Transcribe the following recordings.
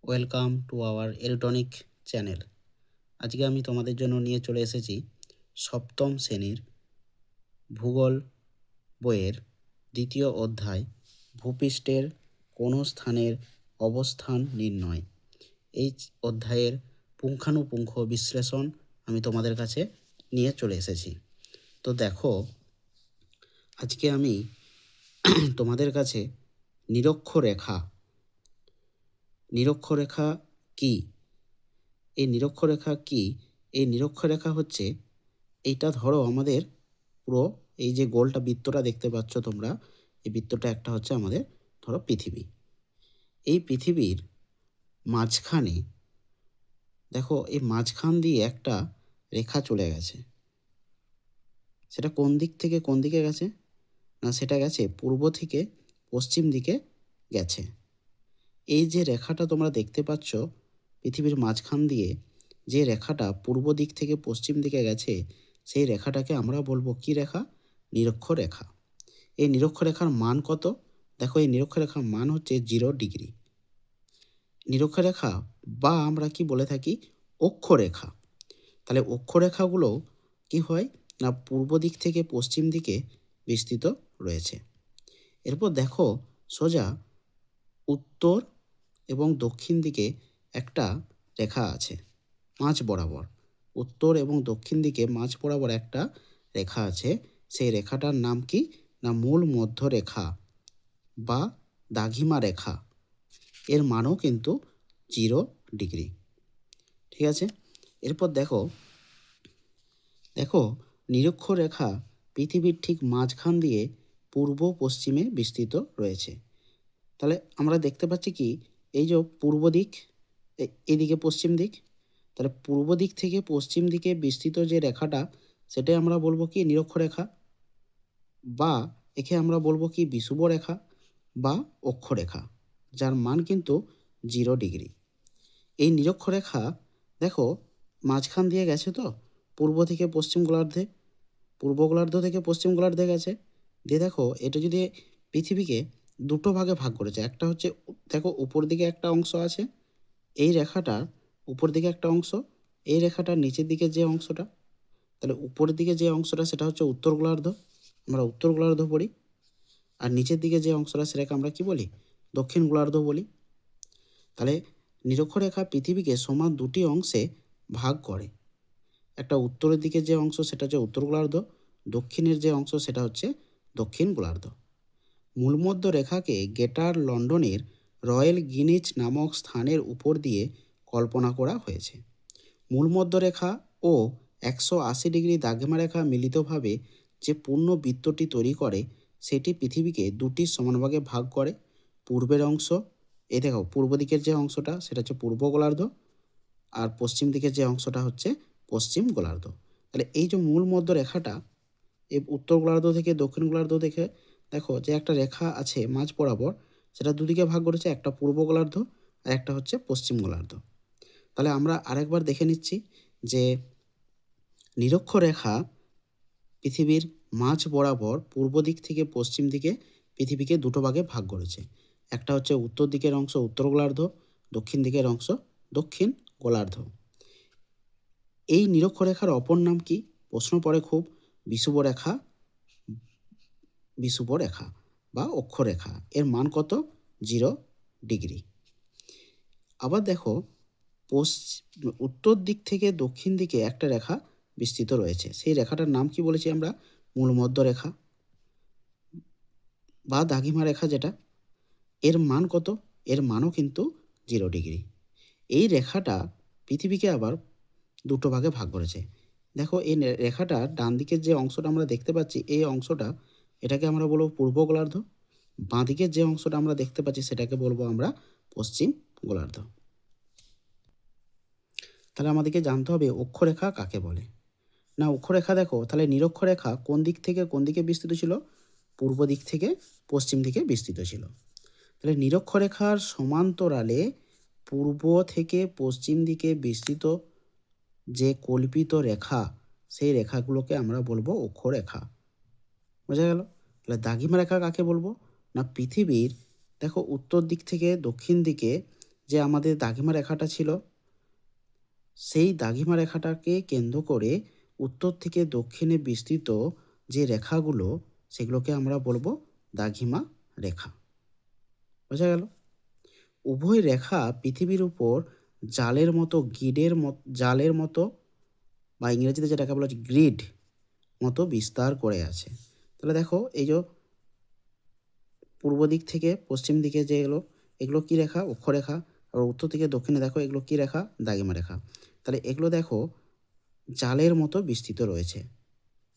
Welcome to our electronic channel. আজকে আমি তোমাদের জন্য নিয়ে চলে এসেছি সপ্তম শ্রেণীর ভূগোল বইয়ের দ্বিতীয় অধ্যায় ভূপৃষ্ঠের কোনো স্থানের অবস্থান নির্ণয়। এই অধ্যায়ের পুঙ্খানুপুঙ্খ বিশ্লেষণ আমি তোমাদের কাছে নিয়ে চলে এসেছি। তো দেখো, আজকে আমি তোমাদের কাছে নিরক্ষরেখা কি, এই নিরক্ষরেখা কি, এই নিরক্ষরেখা হচ্ছে, এইটা ধরো আমাদের পুরো এই যে গোলটা বৃত্তটা দেখতে পাচ্ছ তোমরা, এই বৃত্তটা একটা হচ্ছে আমাদের ধরো পৃথিবী। এই পৃথিবীর মাঝখানে দেখো, এই মাঝখান দিয়ে একটা রেখা চলে গেছে। সেটা কোন দিক থেকে কোন দিকে গেছে? না, সেটা গেছে পূর্ব থেকে পশ্চিম দিকে গেছে। এই যে রেখাটা তোমরা দেখতে পাচ্ছ পৃথিবীর মাঝখান দিয়ে যে রেখাটা পূর্ব দিক থেকে পশ্চিম দিকে গেছে, সেই রেখাটাকে আমরা বলবো কি রেখা? নিরক্ষরেখা। এই নিরক্ষরেখার মান কত? দেখো, এই নিরক্ষরেখার মান হচ্ছে 0 ডিগ্রি। নিরক্ষরেখা বা আমরা কি বলে থাকি? অক্ষরেখা। তাহলে অক্ষরেখাগুলো কি হয় না, পূর্ব দিক থেকে পশ্চিম দিকে বিস্তৃত রয়েছে। এরপর দেখো, সোজা উত্তর এবং দক্ষিণ দিকে একটা রেখা আছে মাঝ বরাবর। উত্তর এবং দক্ষিণ দিকে মাঝ বরাবর একটা রেখা আছে। সেই রেখাটার নাম কি? না মূল মধ্যরেখা বা দ্রাঘিমা রেখা। এর মানও কিন্তু 0 ডিগ্রি। ঠিক আছে। এরপর দেখো দেখো নিরক্ষরেখা পৃথিবীর ঠিক মাঝখান দিয়ে পূর্ব পশ্চিমে বিস্তৃত রয়েছে। তাহলে আমরা দেখতে পাচ্ছি কি, এই যে পূর্ব দিক, এদিকে পশ্চিম দিক, তাহলে পূর্ব দিক থেকে পশ্চিম দিকে বিস্তৃত যে রেখাটা, সেটাই আমরা বলবো কি? নিরক্ষরেখা। বা একে আমরা বলবো কি? বিষুব রেখা বা অক্ষরেখা, যার মান কিন্তু 0 ডিগ্রি। এই নিরক্ষরেখা দেখো মাঝখান দিয়ে গেছে, তো পূর্ব থেকে পশ্চিম গোলার্ধে, পূর্ব গোলার্ধ থেকে পশ্চিম গোলার্ধে গেছে। দিয়ে দেখো, এটা যদি পৃথিবীকে দুটো ভাগে ভাগ করেছে, একটা হচ্ছে দেখো উপর দিকে একটা অংশ আছে, এই রেখাটার উপর দিকে একটা অংশ, এই রেখাটার নিচের দিকে যে অংশটা, তাহলে উপরের দিকে যে অংশটা সেটা হচ্ছে উত্তর গোলার্ধ, আমরা উত্তর গোলার্ধ বলি। আর নিচের দিকে যে অংশটা সেটাকে আমরা কি বলি? দক্ষিণ গোলার্ধ বলি। তাহলে নিরক্ষরেখা পৃথিবীকে সমান দুটি অংশে ভাগ করে। একটা উত্তরের দিকে যে অংশ সেটা হচ্ছে উত্তর গোলার্ধ, দক্ষিণের যে অংশ সেটা হচ্ছে দক্ষিণ গোলার্ধ। মূলমধ্য রেখাকে গ্রেটার লন্ডনের রয়্যাল গ্রিনিচ নামক স্থানের উপর দিয়ে কল্পনা করা হয়েছে। মূলমধ্য রেখা ও 180 ডিগ্রি দ্রাঘিমা রেখা মিলিতভাবে যে পূর্ণ বৃত্তটি তৈরি করে, সেটি পৃথিবীকে দুটি সমান ভাগে ভাগ করে। পূর্বের অংশ, এই দেখো পূর্ব দিকের যে অংশটা সেটা হচ্ছে পূর্ব গোলার্ধ, আর পশ্চিম দিকের যে অংশটা হচ্ছে পশ্চিম গোলার্ধ। তাহলে এই যে মূল মধ্য রেখাটা, এই উত্তর গোলার্ধ থেকে দক্ষিণ গোলার্ধ থেকে দেখো যে একটা রেখা আছে মাঝ বরাবর, সেটা দুদিকে ভাগ করেছে, একটা পূর্ব গোলার্ধ আর একটা হচ্ছে পশ্চিম গোলার্ধ। তাহলে আমরা আরেকবার দেখে নিচ্ছি যে নিরক্ষরেখা পৃথিবীর মাঝ বরাবর পূর্ব দিক থেকে পশ্চিম দিকে পৃথিবীকে দুটো ভাগে ভাগ করেছে। একটা হচ্ছে উত্তর দিকের অংশ উত্তর গোলার্ধ, দক্ষিণ দিকের অংশ দক্ষিণ গোলার্ধ। এই নিরক্ষরেখার অপর নাম কি? প্রশ্ন পড়ে খুব। বিষুবরেখা, বিষুবরেখা বা অক্ষরেখা। এর মান কত? 0 ডিগ্রি। আবার দেখো, উত্তর দিক থেকে দক্ষিণ দিকে একটা রেখা বিস্তৃত রয়েছে। সেই রেখাটার নাম কি বলেছি আমরা? মূলমধ্য রেখা বা দ্রাঘিমা রেখা যেটা। এর মান কত? এর মানও কিন্তু 0 ডিগ্রি। এই রেখাটা পৃথিবীকে আবার দুটো ভাগে ভাগ করেছে। দেখো, এই রেখাটা ডান দিকের যে অংশটা আমরা দেখতে পাচ্ছি, এই অংশটা, এটাকে আমরা বলবো পূর্ব গোলার্ধ। বাঁ দিকের যে অংশটা আমরা দেখতে পাচ্ছি সেটাকে বলবো আমরা পশ্চিম গোলার্ধ। তাহলে আমাদেরকে জানতে হবে অক্ষরেখা কাকে বলে। না, অক্ষরেখা দেখো, তাহলে নিরক্ষরেখা কোন দিক থেকে কোন দিকে বিস্তৃত ছিল? পূর্ব দিক থেকে পশ্চিম দিকে বিস্তৃত ছিল। তাহলে নিরক্ষরেখার সমান্তরালে পূর্ব থেকে পশ্চিম দিকে বিস্তৃত যে কল্পিত রেখা, সেই রেখাগুলোকে আমরা বলবো অক্ষরেখা। বোঝা গেল? তাহলে দ্রাঘিমা রেখা কাকে বলবো? না, পৃথিবীর দেখো উত্তর দিক থেকে দক্ষিণ দিকে যে আমাদের দাগিমা রেখাটা ছিল, সেই দাগিমা রেখাটাকে কেন্দ্র করে উত্তর থেকে দক্ষিণে বিস্তৃত যে রেখাগুলো, সেগুলোকে আমরা বলবো দাগিমা রেখা। বোঝা গেল? উভয় রেখা পৃথিবীর উপর জালের মতো বা ইংরেজিতে যেটাকে বলা হচ্ছে গ্রিড মতো বিস্তার করে আছে। তাহলে দেখো, এই যে পূর্ব দিক থেকে পশ্চিম দিকে যে এগুলো কি রেখা? অক্ষরেখা। আর উত্তর থেকে দক্ষিণে দেখো, এগুলো কি রেখা? দাগিমা রেখা। তাহলে এগুলো দেখো জালের মতো বিস্তৃত রয়েছে।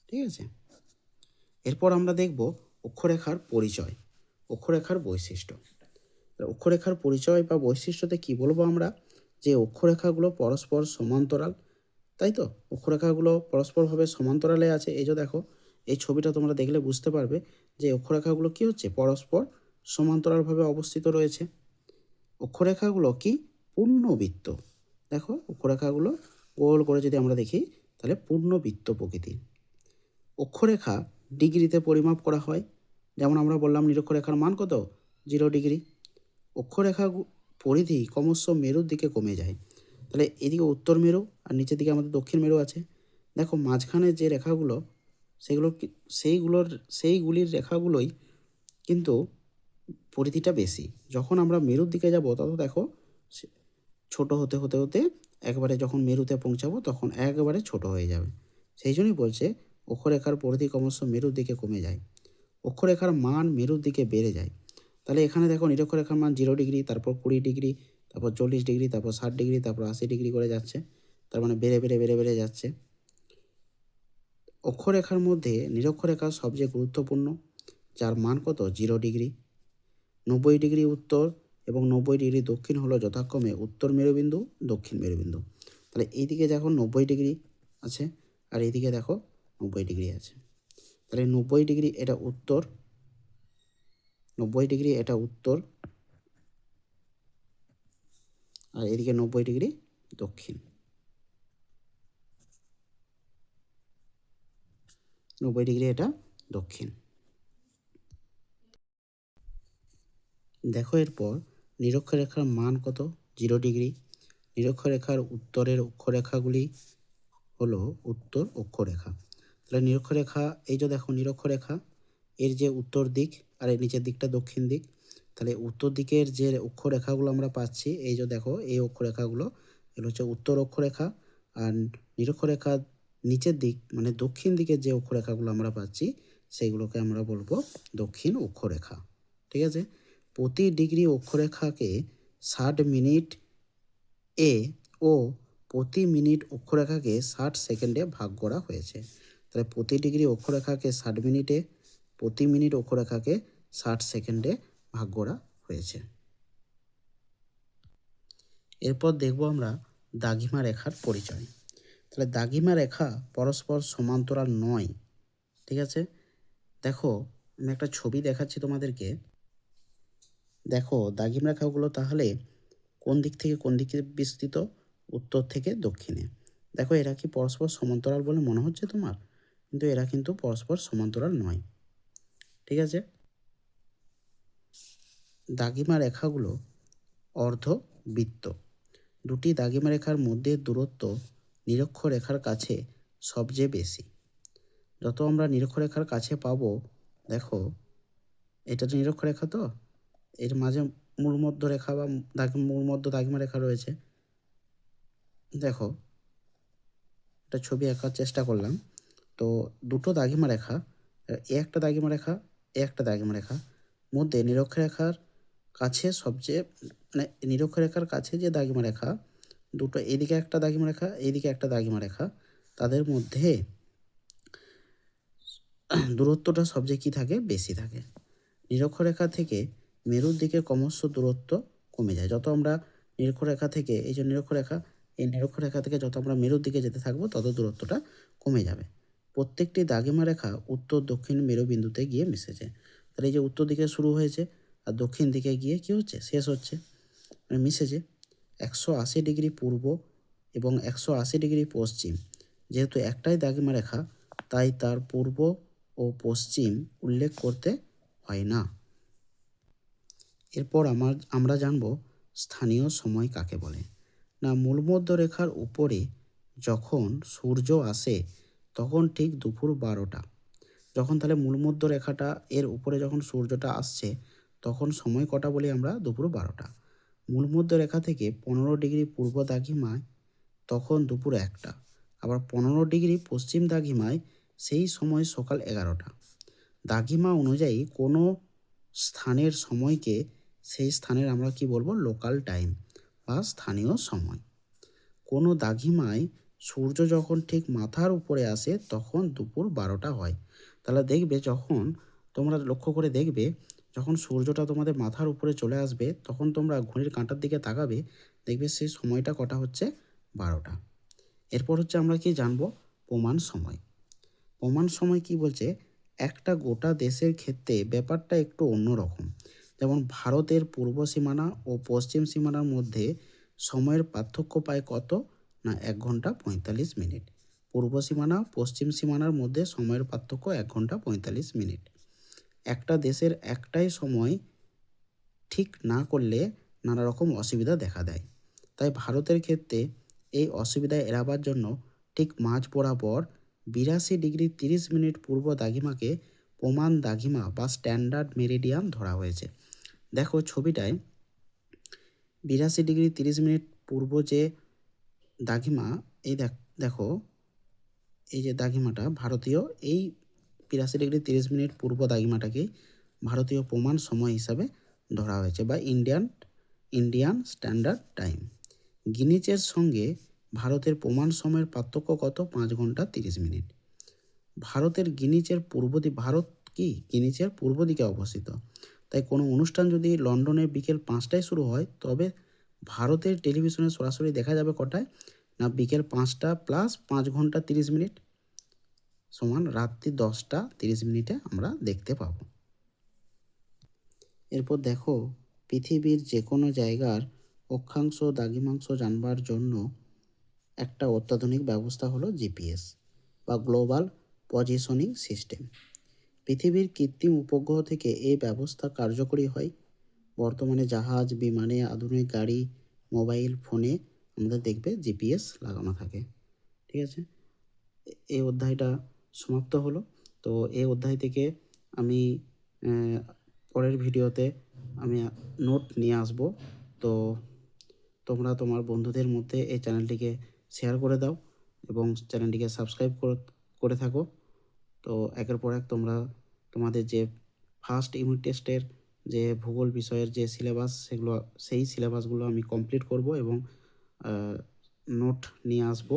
ঠিক আছে? এরপর আমরা দেখব অক্ষরেখার পরিচয়, অক্ষরেখার বৈশিষ্ট্য। অক্ষরেখার পরিচয় বা বৈশিষ্ট্যতে কি বলবো আমরা? যে অক্ষরেখাগুলো পরস্পর সমান্তরাল, তাই তো? অক্ষরেখাগুলো পরস্পরভাবে সমান্তরালে আছে। এই যে দেখো, এই ছবিটা তোমরা দেখলে বুঝতে পারবে যে অক্ষরেখাগুলো কি হচ্ছে? পরস্পর সমান্তরালভাবে অবস্থিত রয়েছে। অক্ষরেখাগুলো কি? পূর্ণবৃত্ত। দেখো, অক্ষরেখাগুলো গোল করে যদি আমরা দেখি, তাহলে পূর্ণবৃত্ত প্রকৃতির। অক্ষরেখা ডিগ্রিতে পরিমাপ করা হয়। যেমন আমরা বললাম নিরক্ষরেখার মান কত? 0 ডিগ্রি। অক্ষরেখা পরিধি ক্রমশ মেরুর দিকে কমে যায়। তাহলে এদিকে উত্তর মেরু আর নিচের দিকে আমাদের দক্ষিণ মেরু আছে। দেখো মাঝখানে যে রেখাগুলো, সেগুলো সেইগুলির রেখাগুলোই কিন্তু পরিধিটা বেশি। যখন আমরা মেরুর দিকে যাব, তত দেখো ছোট হতে হতে হতে একবারে যখন মেরুতে পৌঁছাবো, তখন একবারে ছোট হয়ে যাবে। সেই জন্যই বলছে অক্ষরেখার পরিধি ক্রমশ মেরুর দিকে কমে যায়, অক্ষরেখার মান মেরুর দিকে বেড়ে যায়। তাহলে এখানে দেখো নিরক্ষরেখার মান 0 ডিগ্রি, তারপর 20 ডিগ্রি, তারপর 40 ডিগ্রি, তারপর 60 ডিগ্রি, তারপর 80 ডিগ্রি করে যাচ্ছে। তার মানে বেড়ে বেড়ে বেড়ে বেড়ে যাচ্ছে। অক্ষরেখার মধ্যে নিরক্ষরেখা সবচেয়ে গুরুত্বপূর্ণ, যার মান কত? 0 ডিগ্রি। 90 ডিগ্রি উত্তর এবং 90 ডিগ্রি দক্ষিণ হলো যথাক্রমে উত্তর মেরুবিন্দু, দক্ষিণ মেরুবিন্দু। তাহলে এইদিকে দেখো 90 ডিগ্রি আছে, আর এইদিকে দেখো 90 ডিগ্রি আছে। তাহলে 90 ডিগ্রি এটা উত্তর, 90 ডিগ্রি এটা উত্তর, আর এদিকে 90 ডিগ্রি দক্ষিণ। 90 ডিগ্রি এটা দক্ষিণ। দেখো এরপর নিরক্ষরেখার মান কত? 0 ডিগ্রি। নিরক্ষরেখার উত্তরের অক্ষরেখাগুলি হলো উত্তর অক্ষরেখা। তাহলে নিরক্ষরেখা, এই যে দেখো নিরক্ষরেখা, এর যে উত্তর দিক আর এর নিচের দিকটা দক্ষিণ দিক। তাহলে উত্তর দিকের যে অক্ষরেখাগুলো আমরা পাচ্ছি, এই যে দেখো এই অক্ষরেখাগুলো, এগুলো হচ্ছে উত্তর অক্ষরেখা। আর নিরক্ষরেখার নিচের দিক মানে দক্ষিণ দিকের যে অক্ষরেখাগুলো আমরা পাচ্ছি, সেইগুলোকে আমরা বলবো দক্ষিণ অক্ষরেখা। ঠিক আছে? প্রতি ডিগ্রি অক্ষরেখাকে 60 মিনিট এ ও প্রতি মিনিট অক্ষরেখাকে 60 সেকেন্ডে ভাগ করা হয়েছে। তাহলে প্রতি ডিগ্রি অক্ষরেখাকে 60 মিনিটে, প্রতি মিনিট অক্ষরেখাকে 60 সেকেন্ডে ভাগ করা হয়েছে। এরপর দেখব আমরা দাগিমা রেখার পরিচয়। তাহলে দাগিমা রেখা পরস্পর সমান্তরাল নয়। ঠিক আছে? দেখো, আমি একটা ছবি দেখাচ্ছি তোমাদেরকে। দেখো দাগিমা রেখাগুলো তাহলে কোন দিক থেকে কোন দিকে বিস্তৃত? উত্তর থেকে দক্ষিণে। দেখো এরা কি পরস্পর সমান্তরাল বলে মনে হচ্ছে তোমার? কিন্তু এরা কিন্তু পরস্পর সমান্তরাল নয়। ঠিক আছে? দাগিমা রেখাগুলো অর্ধবৃত্ত। দুটি দাগিমা রেখার মধ্যে দূরত্ব নিরক্ষরেখার কাছে সবচেয়ে বেশি। যত আমরা নিরক্ষরেখার কাছে পাবো, দেখো এটা তো নিরক্ষরেখা, তো এর মাঝে মূলমধ্য রেখা বা মূলমধ্য দাগিমা রেখা রয়েছে। দেখো একটা ছবি আঁকার চেষ্টা করলাম। তো দুটো দাগিমা রেখা, এ একটা দাগিমা রেখা, এ একটা দাগিমা রেখা, মধ্যে নিরক্ষরেখার কাছে সবচেয়ে মানে নিরক্ষরেখার কাছে যে দাগিমা রেখা দুটো, এদিকে একটা দাগিমা রেখা, এইদিকে একটা দাগিমা রেখা, তাদের মধ্যে দূরত্বটা সবচেয়ে কী থাকে? বেশি থাকে। নিরক্ষরেখা থেকে মেরুর দিকে ক্রমশ দূরত্ব কমে যায়। যত আমরা নিরক্ষরেখা থেকে, এই যে নিরক্ষরেখা, এই নিরক্ষরেখা থেকে যত আমরা মেরুর দিকে যেতে থাকবো, তত দূরত্বটা কমে যাবে। প্রত্যেকটি দাগিমা রেখা উত্তর দক্ষিণ মেরুবিন্দুতে গিয়ে মিশেছে। তাহলে এই যে উত্তর দিকে শুরু হয়েছে আর দক্ষিণ দিকে গিয়ে কী হচ্ছে? শেষ হচ্ছে, মানে মিশেছে। 180 ডিগ্রি পূর্ব এবং 180 ডিগ্রি পশ্চিম, যেহেতু একটাই দাগিমা রেখা, তাই তার পূর্ব ও পশ্চিম উল্লেখ করতে হয় না। এরপর আমরা জানব স্থানীয় সময় কাকে বলে? না, মূলমধ্যরেখার উপরে যখন সূর্য আসে তখন ঠিক দুপুর 12টা। যখন তাহলে মূলমধ্যরেখাটা এর উপরে যখন সূর্যটা আসছে তখন সময় কটা বলি আমরা? দুপুর 12টা। মূলমধ্যরেখা থেকে 15 ডিগ্রি পূর্ব দ্রাঘিমায় তখন দুপুর 1টা। আবার 15 ডিগ্রি পশ্চিম দ্রাঘিমায় সেই সময় সকাল 11টা। দ্রাঘিমা অনুযায়ী কোনো স্থানের সময়কে সেই স্থানের আমরা কি বলবো? লোকাল টাইম বা স্থানীয় সময়। কোনো দ্রাঘিমায় সূর্য যখন ঠিক মাথার উপরে আসে তখন দুপুর 12টা হয়। তাহলে দেখবে যখন তোমরা লক্ষ্য করে দেখবে যখন সূর্যটা তোমাদের মাথার উপরে চলে আসবে তখন তোমরা ঘড়ির কাঁটার দিকে তাকাবে, দেখবে সেই সময়টা কটা হচ্ছে? 12টা। এরপর হচ্ছে আমরা কি জানবো? প্রমাণ সময়। প্রমাণ সময় কি বলছে? একটা গোটা দেশের ক্ষেত্রে ব্যাপারটা একটু অন্যরকম। যেমন ভারতের পূর্ব সীমানা ও পশ্চিম সীমানার মধ্যে সময়ের পার্থক্য পায় কত? না, 1 ঘন্টা 45 মিনিট। পূর্ব সীমানা পশ্চিম সীমানার মধ্যে সময়ের পার্থক্য 1 ঘন্টা 45 মিনিট। একটা দেশের একটাই সময় ঠিক না করলে নানা রকম অসুবিধা দেখা দেয়। তাই ভারতের ক্ষেত্রে এই অসুবিধা এড়াবার জন্য ঠিক মাঝ বরাবর 82 ডিগ্রি 30 মিনিট পূর্ব দ্রাঘিমাকে প্রমাণ দ্রাঘিমা বা স্ট্যান্ডার্ড মেরিডিয়ান ধরা হয়েছে। দেখো ছবিটায় 82 ডিগ্রি 30 মিনিট পূর্ব যে দ্রাঘিমা, এই দেখো এই যে দ্রাঘিমাটা ভারতীয়, এই 82 ডিগ্রি 30 মিনিট পূর্ব দ্রাঘিমাটাকে ভারতীয় প্রমাণ সময় হিসাবে ধরা হয়েছে বা ইন্ডিয়ান স্ট্যান্ডার্ড টাইম। গ্রিনিচের সঙ্গে ভারতের প্রমাণ সময়ের পার্থক্য কত? 5 ঘন্টা 30 মিনিট। ভারতের গ্রিনিচের ভারত কি গ্রিনিচের পূর্ব দিকে অবস্থিত। তাই কোনো অনুষ্ঠান যদি লন্ডনের বিকেল 5টায় শুরু হয় তবে ভারতের টেলিভিশনে সরাসরি দেখা যাবে কটায়? না, বিকেল 5টা প্লাস 5 ঘন্টা 30 মিনিট সমান রাত্রি 10টা 30 মিনিটে আমরা দেখতে পাবো। এরপর দেখো পৃথিবীর যে কোনো জায়গার অক্ষাংশ দ্রাঘিমাংশ জানবার জন্য একটা অত্যাধুনিক ব্যবস্থা হলো জিপিএস বা গ্লোবাল পজিশনিং সিস্টেম। পৃথিবীর কৃত্রিম উপগ্রহ থেকে এই ব্যবস্থা কার্যকরী হয়। বর্তমানে জাহাজ, বিমানে, আধুনিক গাড়ি, মোবাইল ফোনে আমাদের দেখবে জিপিএস লাগানো থাকে। ঠিক আছে, এই অধ্যায়টা সমাপ্ত হলো। তো এই অধ্যায় থেকে আমি পরের ভিডিওতে আমি নোট নিয়ে আসব। তো তোমরা তোমার বন্ধুদের মধ্যে এই চ্যানেলটিকে শেয়ার করে দাও এবং চ্যানেলটিকে সাবস্ক্রাইব করে থাকো। তো একের পর এক তোমরা তোমাদের যে ফার্স্ট ইউনিট টেস্টের যে ভূগোল বিষয়ের যে সিলেবাস সেই সিলেবাসগুলো আমি কমপ্লিট করব এবং নোট নিয়ে আসব।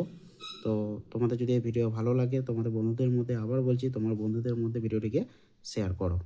তো তোমাদের যদি এই ভিডিও ভালো লাগে তোমাদের বন্ধুদের মধ্যে, আবার বলছি, তোমার বন্ধুদের মধ্যে ভিডিওটিকে শেয়ার করো।